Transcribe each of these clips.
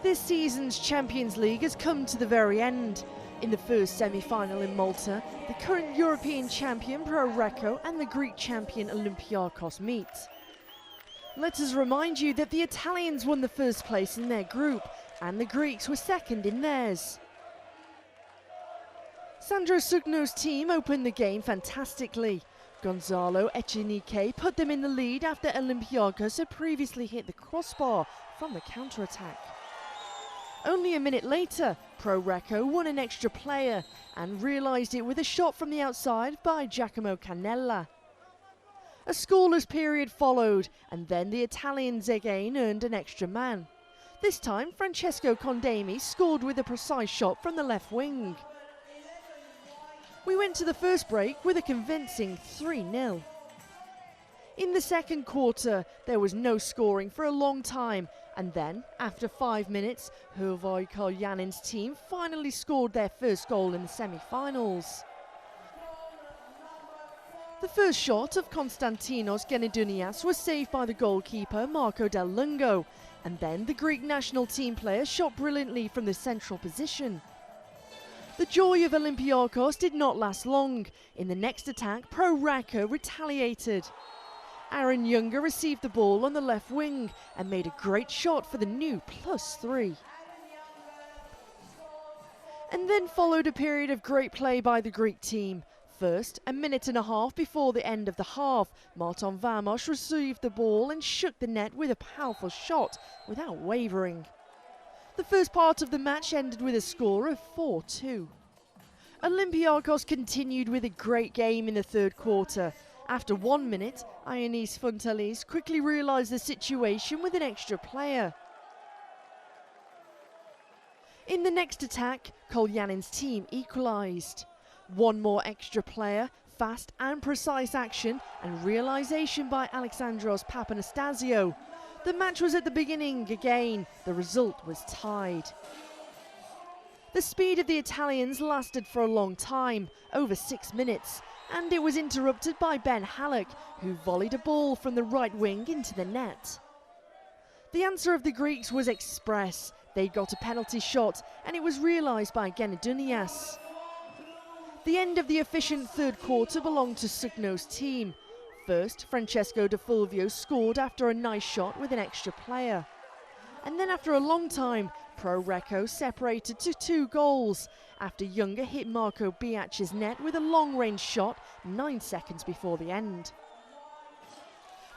This season's Champions League has come to the very end. In the first semi-final in Malta, the current European champion Pro Recco and the Greek champion Olympiacos meet. Let us remind you that the Italians won the first place in their group and the Greeks were second in theirs. Sandro Sugno's team opened the game fantastically. Gonzalo Echenique put them in the lead after Olympiacos had previously hit the crossbar from the counter-attack. Only a minute later, Pro Recco won an extra player and realised it with a shot from the outside by Giacomo Cannella. A scoreless period followed, and then the Italians again earned an extra man. This time, Francesco Condemi scored with a precise shot from the left wing. We went to the first break with a convincing 3-0. In the second quarter, there was no scoring for a long time, and then, after 5 minutes, Hervoj Kalyanin's team finally scored their first goal in the semi-finals. The first shot of Konstantinos Genidonias was saved by the goalkeeper Marco Del Lungo, and then the Greek national team player shot brilliantly from the central position. The joy of Olympiacos did not last long. In the next attack, Pro Recco retaliated. Aaron Younger received the ball on the left wing and made a great shot for the new +3. And then followed a period of great play by the Greek team. First, a minute and a half before the end of the half, Marton Vamos received the ball and shook the net with a powerful shot without wavering. The first part of the match ended with a score of 4-2. Olympiacos continued with a great game in the third quarter. After 1 minute, Ioannis Fontelis quickly realised the situation with an extra player. In the next attack, Kalyanin's team equalised. One more extra player, fast and precise action and realisation by Alexandros Papanastasio. The match was at the beginning again, the result was tied. The speed of the Italians lasted for a long time, over 6 minutes, and it was interrupted by Ben Halleck, who volleyed a ball from the right wing into the net. The answer of the Greeks was express. They got a penalty shot, and it was realised by Genidonias. The end of the efficient third quarter belonged to Sugno's team. First, Francesco De Fulvio scored after a nice shot with an extra player. And then after a long time, Pro Recco separated to 2 goals after Younger hit Marco Biac's net with a long-range shot 9 seconds before the end.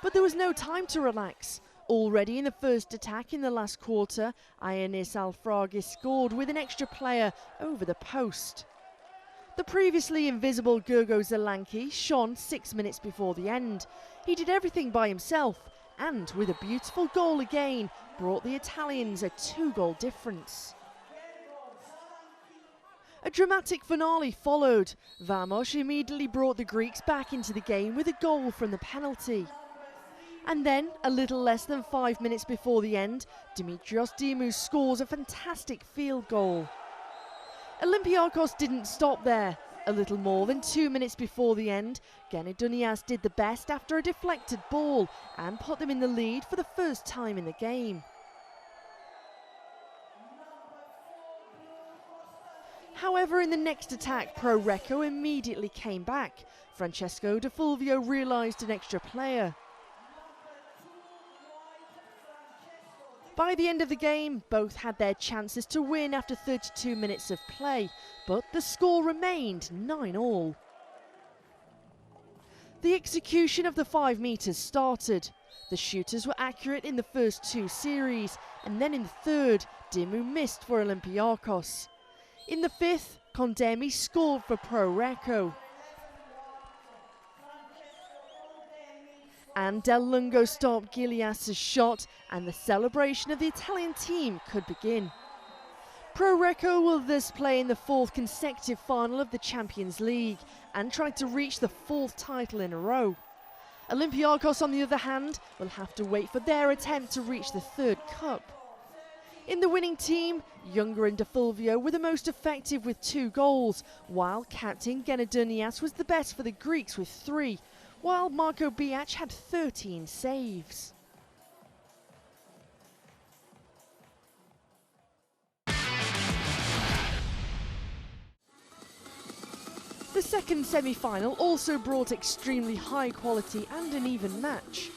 But there was no time to relax. Already in the first attack in the last quarter, Ioannis Alfragis scored with an extra player over the post. The previously invisible Gergo Zelanki shone 6 minutes before the end. He did everything by himself and, with a beautiful goal again, brought the Italians a 2-goal difference. A dramatic finale followed. Vamos immediately brought the Greeks back into the game with a goal from the penalty. And then, a little less than 5 minutes before the end, Dimitrios Dimou scores a fantastic field goal. Olympiacos didn't stop there. A little more than 2 minutes before the end, Genidonias did the best after a deflected ball and put them in the lead for the first time in the game. However, in the next attack, Pro Recco immediately came back. Francesco De Fulvio realised an extra player. By the end of the game, both had their chances to win after 32 minutes of play, but the score remained 9-all. The execution of the 5 metres started. The shooters were accurate in the first 2 series, and then in the third, Dimou missed for Olympiacos. In the 5th, Condemi scored for Pro Recco. And Del Lungo stopped Gilias's shot, and the celebration of the Italian team could begin. Pro Recco will thus play in the 4th consecutive final of the Champions League and try to reach the 4th title in a row. Olympiacos, on the other hand, will have to wait for their attempt to reach the 3rd cup. In the winning team, Younger and De Fulvio were the most effective with 2 goals, while captain Genidonias was the best for the Greeks with 3, while Marco Biac had 13 saves. second semi-final also brought extremely high quality and an even match.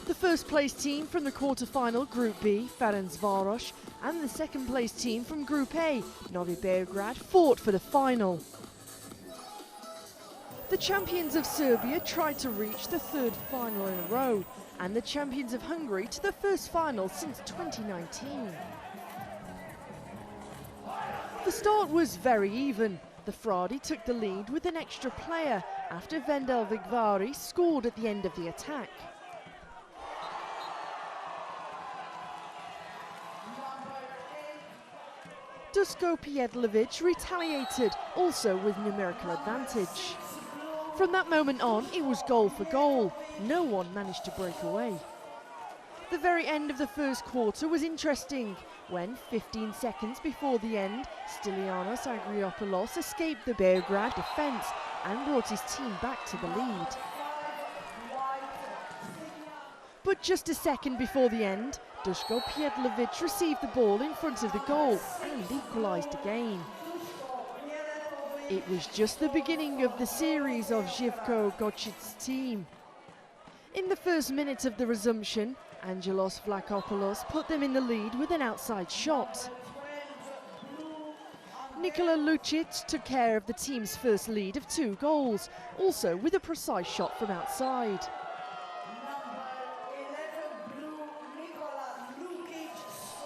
The first place team from the quarter-final Group B, Ferencvaros, and the second place team from Group A, Novi Beograd, fought for the final. The champions of Serbia tried to reach the third final in a row, and the champions of Hungary to the first final since 2019. The start was very even. The Fradi took the lead with an extra player after Vendel Vigvari scored at the end of the attack. Dusko Pijedlovic retaliated, also with numerical advantage. From that moment on, it was goal for goal. No one managed to break away. The very end of the first quarter was interesting, when 15 seconds before the end, Stylianos Agriopoulos escaped the Beograd defence and brought his team back to the lead. But just a second before the end, Dusko Pijedlovic received the ball in front of the goal and equalised again. It was just the beginning of the series of Živko Gocic's team. In the first minute of the resumption, Angelos Vlachopoulos put them in the lead with an outside shot. Nikola Lucic took care of the team's first lead of 2 goals, also with a precise shot from outside.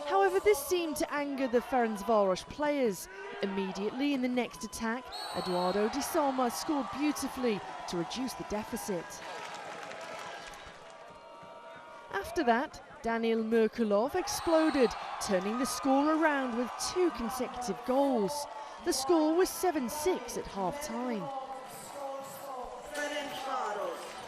However, this seemed to anger the Ferencvaros players. Immediately in the next attack, Eduardo Di Salma scored beautifully to reduce the deficit. After that, Daniil Merkulov exploded, turning the score around with 2 consecutive goals. The score was 7-6 at half-time.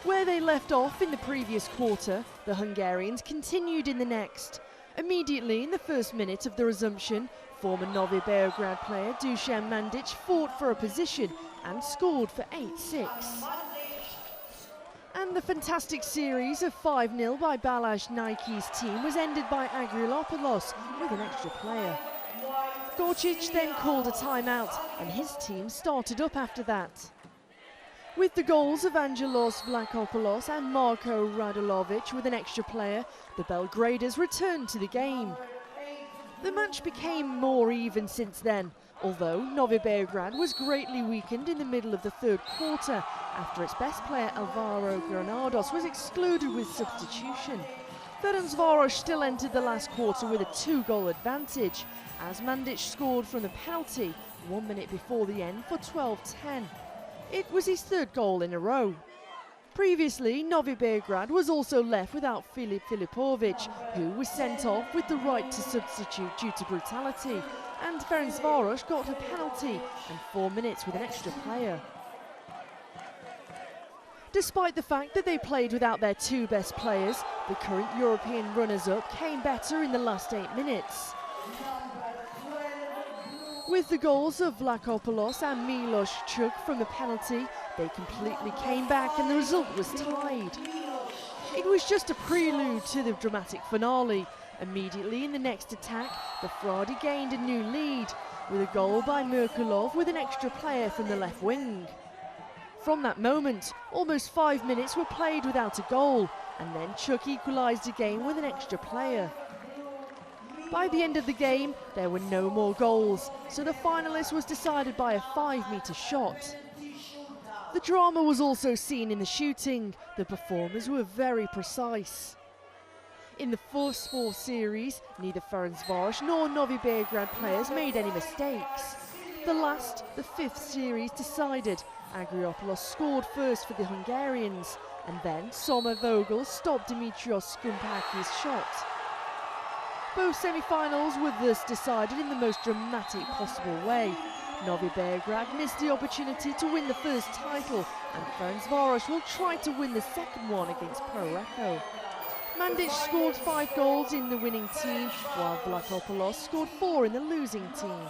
Where they left off in the previous quarter, the Hungarians continued in the next. Immediately in the first minute of the resumption, former Novi Beograd player Dusan Mandic fought for a position and scored for 8-6. And the fantastic series of 5-0 by Balázs Nike's team was ended by Agriopoulos with an extra player. Gocic then called a timeout and his team started up after that. With the goals of Angelos Vlachopoulos and Marko Radulovic with an extra player, the Belgraders returned to the game. The match became more even since then, although Novi Beograd was greatly weakened in the middle of the third quarter after its best player Alvaro Granados was excluded with substitution. Ferencvaros still entered the last quarter with a 2-goal advantage, as Mandic scored from the penalty 1 minute before the end for 12-10. It was his 3rd goal in a row. Previously, Novi Beograd was also left without Filip Filipovic, who was sent off with the right to substitute due to brutality, and Ferencvaros got a penalty and 4 minutes with an extra player. Despite the fact that they played without their 2 best players, the current European runners-up came better in the last 8 minutes. With the goals of Vlachopoulos and Milos Chuk from the penalty, they completely came back and the result was tied. It was just a prelude to the dramatic finale. Immediately in the next attack, the Fradi gained a new lead, with a goal by Merkulov with an extra player from the left wing. From that moment, almost 5 minutes were played without a goal, and then Chuk equalised again with an extra player. By the end of the game, there were no more goals, so the finalist was decided by a 5-metre shot. The drama was also seen in the shooting. The performers were very precise. In the first 4 series, neither Ferencvaros nor Novi Beograd players made any mistakes. The last, the 5th series decided. Agriopoulos scored first for the Hungarians, and then Soma Vogel stopped Dimitrios Skumpaki's shot. Both semi-finals were thus decided in the most dramatic possible way. Novi Beograd missed the opportunity to win the first title, and Ferencvaros will try to win the second one against Pro Recco. Mandic scored 5 goals in the winning team, while Vlachopoulos scored 4 in the losing team.